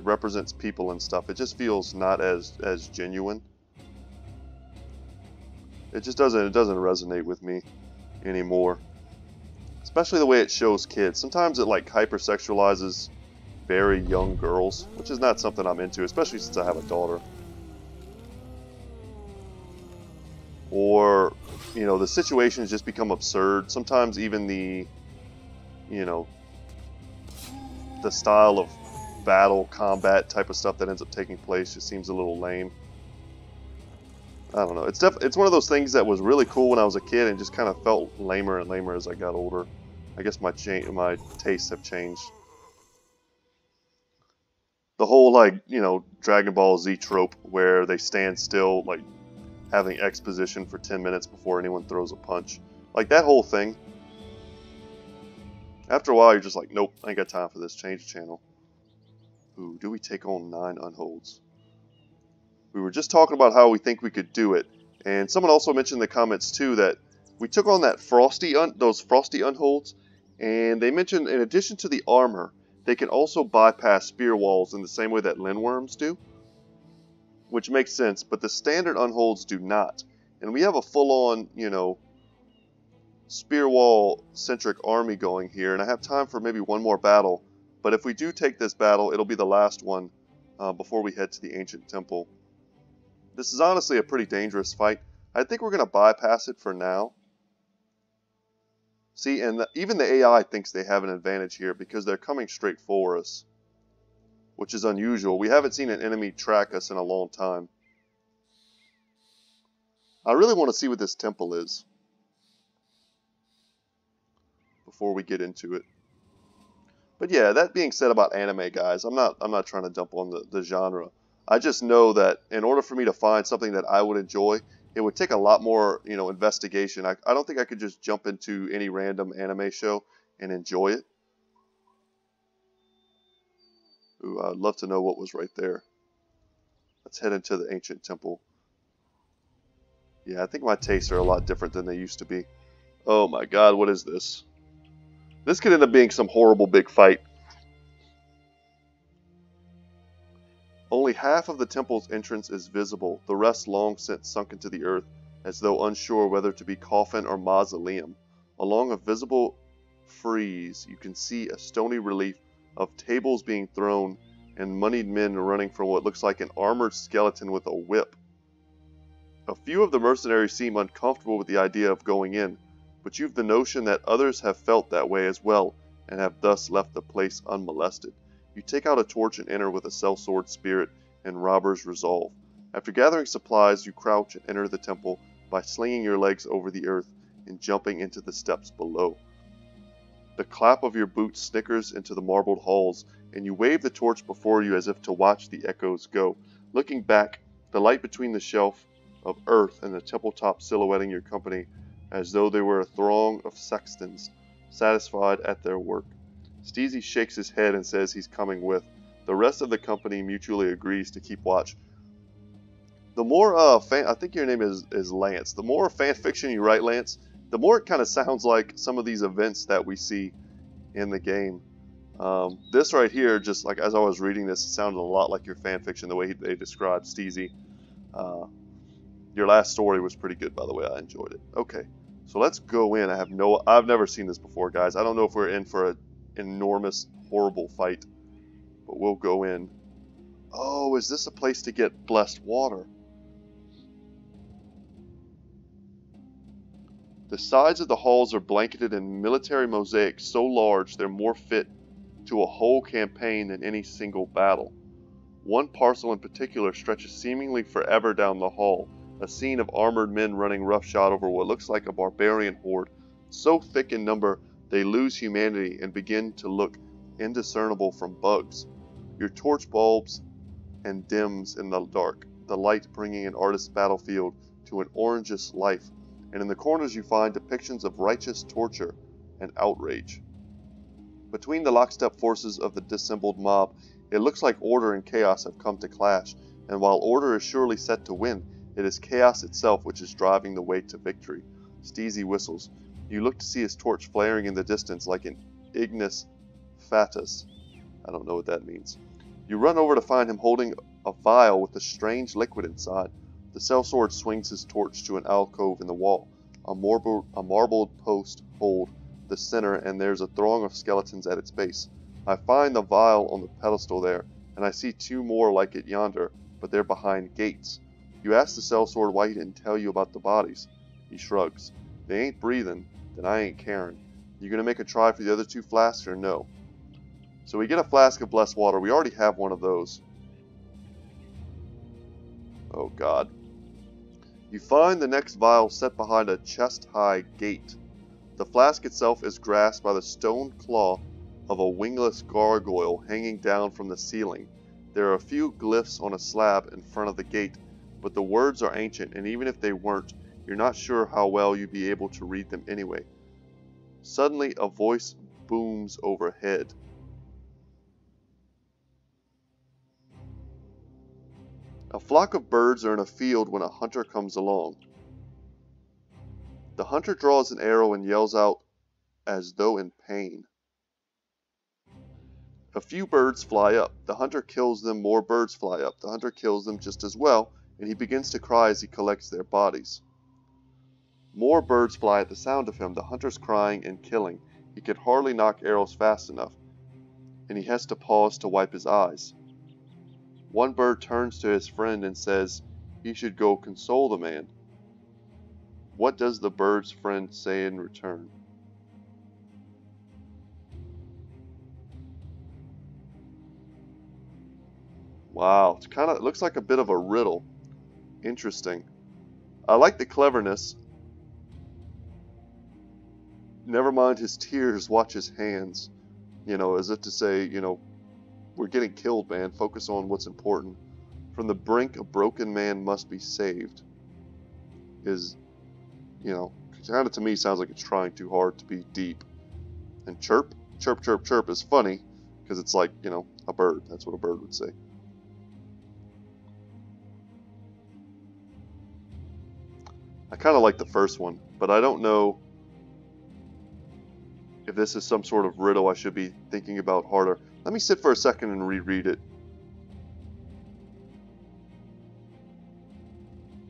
represents people and stuff, it just feels not as genuine. It just doesn't resonate with me anymore. Especially the way it shows kids. Sometimes it like hypersexualizes very young girls, which is not something I'm into, especially since I have a daughter. Or, you know, the situations just become absurd. Sometimes even the, you know, the style of battle, combat type of stuff that ends up taking place just seems a little lame. I don't know. It's one of those things that was really cool when I was a kid and just kind of felt lamer and lamer as I got older. I guess my tastes have changed. The whole, like, you know, Dragon Ball Z trope where they stand still, like, having exposition for 10 minutes before anyone throws a punch. Like, that whole thing. After a while, you're just like, nope, I ain't got time for this. Change channel. Ooh, do we take on 9 unholds? We were just talking about how we think we could do it. And someone also mentioned in the comments, too, that we took on that those frosty unholds. And they mentioned, in addition to the armor, they can also bypass spear walls in the same way that lindworms do. Which makes sense, but the standard unholds do not. And we have a full-on, you know, spear wall-centric army going here. And I have time for maybe one more battle. But if we do take this battle, it'll be the last one before we head to the ancient temple. This is honestly a pretty dangerous fight. I think we're going to bypass it for now. See, and even the AI thinks they have an advantage here because they're coming straight for us, which is unusual. We haven't seen an enemy track us in a long time. I really want to see what this temple is before we get into it. But yeah, that being said about anime, guys, I'm not trying to dump on the genre. I just know that in order for me to find something that I would enjoy, it would take a lot more, you know, investigation. I don't think I could just jump into any random anime show and enjoy it. Ooh, I'd love to know what was right there. Let's head into the ancient temple. Yeah, I think my tastes are a lot different than they used to be. Oh my god, what is this? This could end up being some horrible big fight. Only half of the temple's entrance is visible, the rest long since sunk into the earth, as though unsure whether to be coffin or mausoleum. Along a visible frieze, you can see a stony relief of tables being thrown and moneyed men running from what looks like an armored skeleton with a whip. A few of the mercenaries seem uncomfortable with the idea of going in, but you've the notion that others have felt that way as well, and have thus left the place unmolested. You take out a torch and enter with a sellsword spirit and robber's resolve. After gathering supplies, you crouch and enter the temple by slinging your legs over the earth and jumping into the steps below. The clap of your boots snickers into the marbled halls, and you wave the torch before you as if to watch the echoes go. Looking back, the light between the shelf of earth and the temple top silhouetting your company as though they were a throng of sextons, satisfied at their work. Steezy shakes his head and says he's coming with. The rest of the company mutually agrees to keep watch. The more I think your name is Lance. The more fan fiction you write, Lance, the more it kind of sounds like some of these events that we see in the game. This right here, just like as I was reading this, it sounded a lot like your fan fiction, the way they described Steezy. Your last story was pretty good, by the way. I enjoyed it. Okay, so let's go in. I've never seen this before, guys. I don't know if we're in for an enormous, horrible fight, but we'll go in. Oh, is this a place to get blessed water? The sides of the halls are blanketed in military mosaics so large they're more fit to a whole campaign than any single battle. One parcel in particular stretches seemingly forever down the hall, a scene of armored men running roughshod over what looks like a barbarian horde, so thick in number they lose humanity and begin to look indiscernible from bugs. Your torch bulbs and dims in the dark, the light bringing an artist's battlefield to an orangish life, and in the corners you find depictions of righteous torture and outrage. Between the lockstep forces of the dissembled mob, it looks like order and chaos have come to clash, and while order is surely set to win, it is chaos itself which is driving the way to victory. Steezy whistles. You look to see his torch flaring in the distance like an ignis fatuus. I don't know what that means. You run over to find him holding a vial with a strange liquid inside. The sellsword swings his torch to an alcove in the wall. A marbled post hold the center, and there's a throng of skeletons at its base. I find the vial on the pedestal there, and I see two more like it yonder, but they're behind gates. You ask the sellsword why he didn't tell you about the bodies. He shrugs. They ain't breathing, then I ain't caring. You gonna make a try for the other two flasks or no? So we get a flask of blessed water. We already have one of those. Oh God. You find the next vial set behind a chest-high gate. The flask itself is grasped by the stone claw of a wingless gargoyle hanging down from the ceiling. There are a few glyphs on a slab in front of the gate, but the words are ancient, and even if they weren't, you're not sure how well you'd be able to read them anyway. Suddenly, a voice booms overhead. A flock of birds are in a field when a hunter comes along. The hunter draws an arrow and yells out as though in pain. A few birds fly up. The hunter kills them. More birds fly up. The hunter kills them just as well, and he begins to cry as he collects their bodies. More birds fly at the sound of him. The hunter's crying and killing. He can hardly knock arrows fast enough, and he has to pause to wipe his eyes. One bird turns to his friend and says he should go console the man. What does the bird's friend say in return? Wow, it looks like a bit of a riddle. Interesting. I like the cleverness. Never mind his tears, watch his hands. As if to say, we're getting killed, man. Focus on what's important. From the brink, a broken man must be saved. Kind of to me sounds like it's trying too hard to be deep. And chirp, chirp, chirp, chirp is funny because it's like, a bird. That's what a bird would say. I kind of like the first one, but I don't know if this is some sort of riddle I should be thinking about harder. Let me sit for a second and reread it.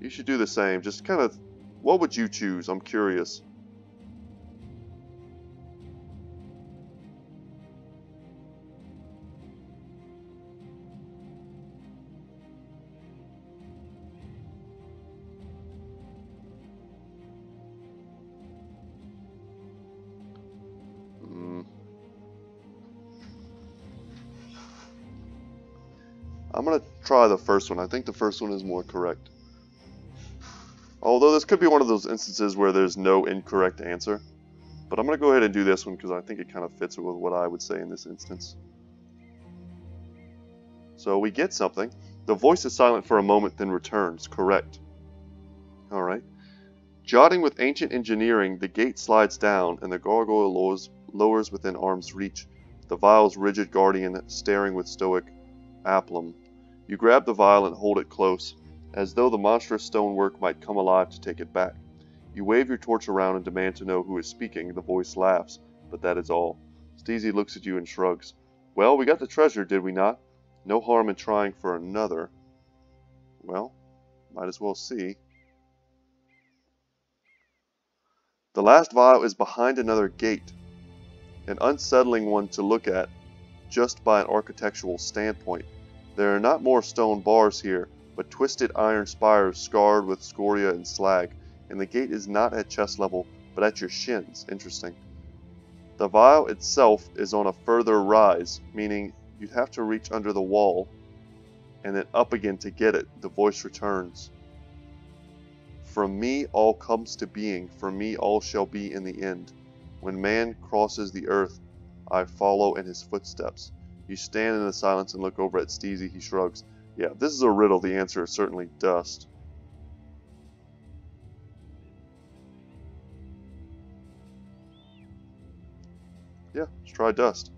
You should do the same. Just kind of, what would you choose? I'm curious. I'm going to try the first one. I think the first one is more correct. Although this could be one of those instances where there's no incorrect answer. But I'm going to go ahead and do this one because I think it kind of fits with what I would say in this instance. So we get something. The voice is silent for a moment, then returns. Correct. Alright. Jotting with ancient engineering, the gate slides down and the gargoyle lowers within arm's reach, the vial's rigid guardian staring with stoic aplomb. You grab the vial and hold it close, as though the monstrous stonework might come alive to take it back. You wave your torch around and demand to know who is speaking. The voice laughs, but that is all. Steezy looks at you and shrugs. Well, we got the treasure, did we not? No harm in trying for another. Well, might as well see. The last vial is behind another gate, an unsettling one to look at just by an architectural standpoint. There are not more stone bars here, but twisted iron spires scarred with scoria and slag, and the gate is not at chest level, but at your shins. Interesting. The vial itself is on a further rise, meaning you'd have to reach under the wall and then up again to get it. The voice returns. From me all comes to being, from me all shall be in the end. When man crosses the earth, I follow in his footsteps. You stand in the silence and look over at Steezy. He shrugs. Yeah, if this is a riddle, the answer is certainly dust. Yeah, let's try dust.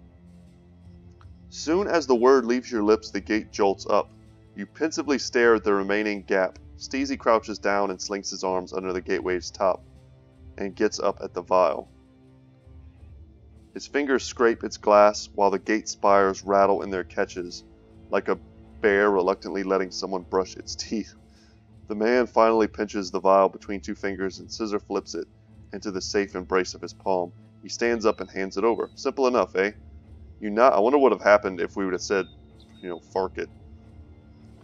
Soon as the word leaves your lips, the gate jolts up. You pensively stare at the remaining gap. Steezy crouches down and slinks his arms under the gateway's top and gets up at the vial. His fingers scrape its glass while the gate spires rattle in their catches, like a bear reluctantly letting someone brush its teeth. The man finally pinches the vial between two fingers and scissor flips it into the safe embrace of his palm. He stands up and hands it over. Simple enough, eh? You nod. I wonder what would have happened if we would have said, fark it.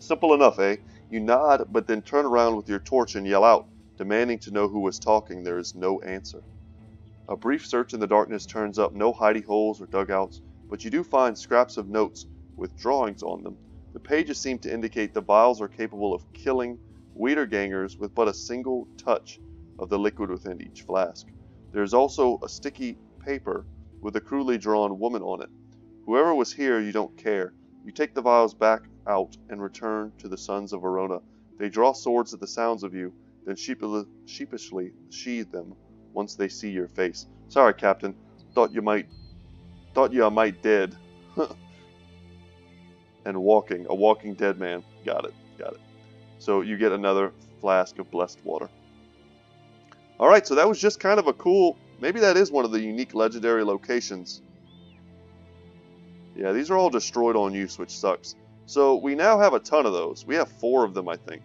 Simple enough, eh? You nod, but then turn around with your torch and yell out, demanding to know who was talking. There is no answer. A brief search in the darkness turns up no hidey holes or dugouts, but you do find scraps of notes with drawings on them. The pages seem to indicate the vials are capable of killing Wiedergangers with but a single touch of the liquid within each flask. There is also a sticky paper with a crudely drawn woman on it. Whoever was here, you don't care. You take the vials back out and return to the sons of Verona. They draw swords at the sounds of you, then sheepishly sheathe them once they see your face. Sorry, Captain. Thought you might dead. And a walking dead man. Got it. So you get another flask of blessed water. Alright, so that was just kind of a cool, maybe that is one of the unique legendary locations. Yeah, these are all destroyed on use, which sucks. So we now have a ton of those. We have 4 of them, I think.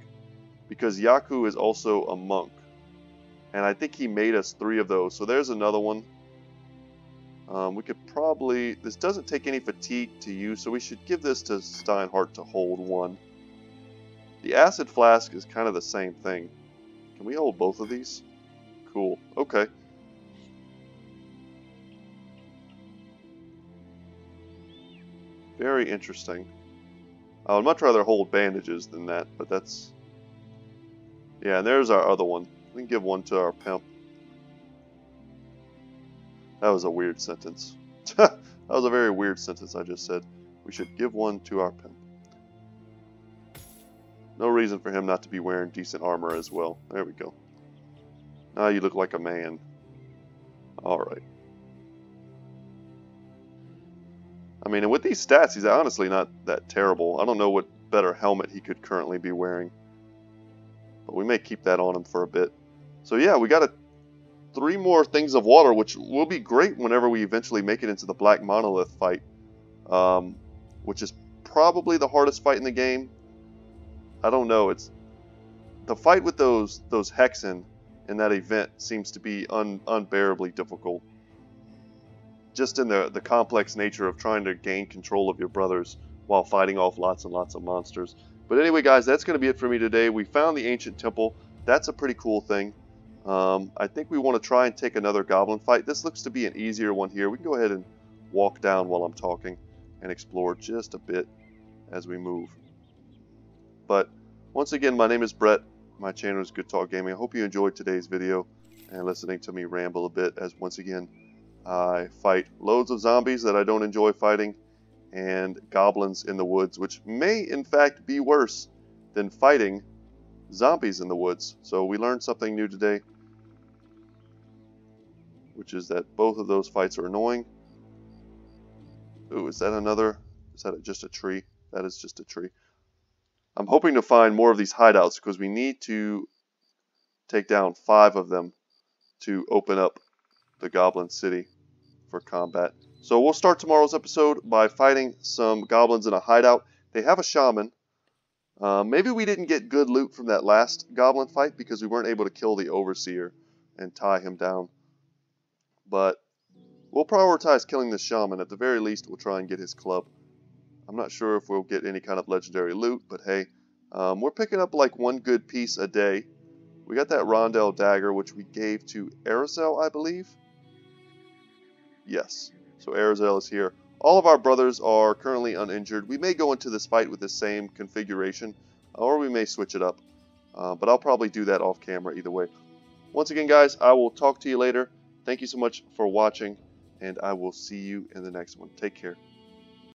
Because Yaku is also a monk. And I think he made us 3 of those. So there's another one. We could probably... This doesn't take any fatigue to use, so we should give this to Steinhardt to hold 1. The acid flask is kind of the same thing. Can we hold both of these? Cool. Okay. Very interesting. I would much rather hold bandages than that, but that's... Yeah, and there's our other one. We can give 1 to our pimp. That was a weird sentence. That was a very weird sentence I just said. We should give 1 to our pimp. No reason for him not to be wearing decent armor as well. There we go. Now you look like a man. Alright. I mean, and with these stats, he's honestly not that terrible. I don't know what better helmet he could currently be wearing. But we may keep that on him for a bit. So yeah, we got 3 more things of water, which will be great whenever we eventually make it into the Black Monolith fight. Which is probably the hardest fight in the game. I don't know. It's the fight with those Hexen in that event seems to be unbearably difficult. Just in the complex nature of trying to gain control of your brothers while fighting off lots and lots of monsters. But anyway, guys, that's going to be it for me today. We found the ancient temple. That's a pretty cool thing. I think we want to try and take another goblin fight. This looks to be an easier one here. We can go ahead and walk down while I'm talking and explore just a bit as we move. But once again, my name is Brett. My channel is Good Talk Gaming. I hope you enjoyed today's video and listening to me ramble a bit, as once again I fight loads of zombies that I don't enjoy fighting and goblins in the woods, which may in fact be worse than fighting zombies in the woods. So we learned something new today, which is that both of those fights are annoying. Ooh, is that just a tree? That is just a tree. I'm hoping to find more of these hideouts because we need to take down 5 of them to open up the Goblin City for combat. So we'll start tomorrow's episode by fighting some goblins in a hideout. They have a shaman. Maybe we didn't get good loot from that last goblin fight because we weren't able to kill the overseer and tie him down. But we'll prioritize killing the shaman. At the very least, we'll try and get his club. I'm not sure if we'll get any kind of legendary loot, but hey, we're picking up like 1 good piece a day. We got that Rondell dagger, which we gave to Arazel, I believe. Yes, so Arazel is here. All of our brothers are currently uninjured. We may go into this fight with the same configuration, or we may switch it up. But I'll probably do that off camera either way. Once again, guys, I will talk to you later. Thank you so much for watching, and I will see you in the next one. Take care.